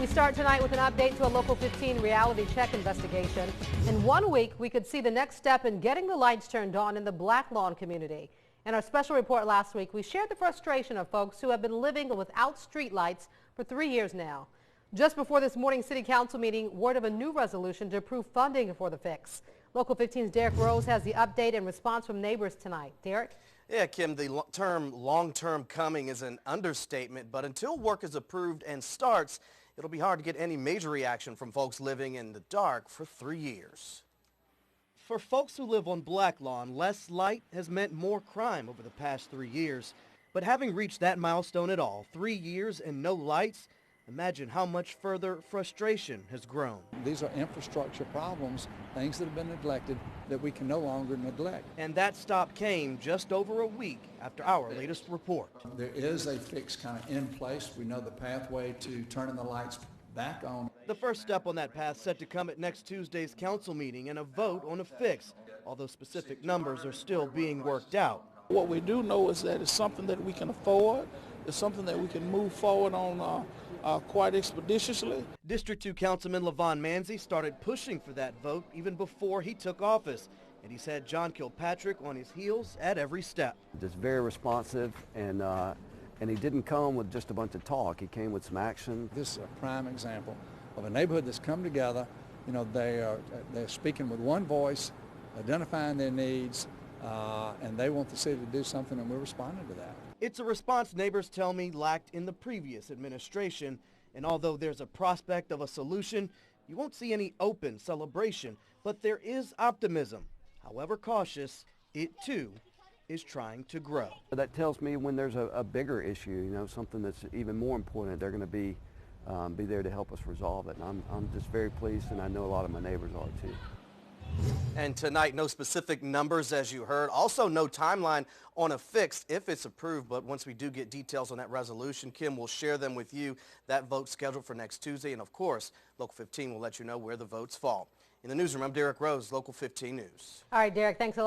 We start tonight with an update to a Local 15 reality check investigation. In 1 week, we could see the next step in getting the lights turned on in the Blacklawn community. In our special report last week, we shared the frustration of folks who have been living without street lights for 3 years now. Just before this morning's City Council meeting, word of a new resolution to approve funding for the fix. Local 15's Derek Rose has the update and response from neighbors tonight. Derek? Yeah, Kim, the term long-term coming is an understatement, but until work is approved and starts, it'll be hard to get any major reaction from folks living in the dark for 3 years. For folks who live on Blacklawn, less light has meant more crime over the past 3 years. But having reached that milestone at all, 3 years and no lights, imagine how much further frustration has grown. These are infrastructure problems, things that have been neglected that we can no longer neglect. And that stop came just over a week after our latest report. There is a fix kind of in place. We know the pathway to turning the lights back on. The first step on that path set to come at next Tuesday's council meeting and a vote on a fix, although specific numbers are still being worked out. What we do know is that it's something that we can afford. It's something that we can move forward on quite expeditiously. District 2 Councilman Levon Manzie started pushing for that vote even before he took office, and he's had John Kilpatrick on his heels at every step. Just very responsive, and he didn't come with just a bunch of talk. He came with some action. This is a prime example of a neighborhood that's come together. You know, they're speaking with one voice, identifying their needs, and they want the city to do something, and we're responding to that. It's a response neighbors tell me lacked in the previous administration, and although there's a prospect of a solution, you won't see any open celebration, but there is optimism. However cautious, it too is trying to grow. That tells me when there's a bigger issue, you know, something that's even more important, they're going to be there to help us resolve it. And I'm just very pleased, and I know a lot of my neighbors are too. And tonight, no specific numbers, as you heard. Also, no timeline on a fix if it's approved. But once we do get details on that resolution, Kim will share them with you. That vote scheduled for next Tuesday. And, of course, Local 15 will let you know where the votes fall. In the newsroom, I'm Derek Rose, Local 15 News. All right, Derek, thanks a lot.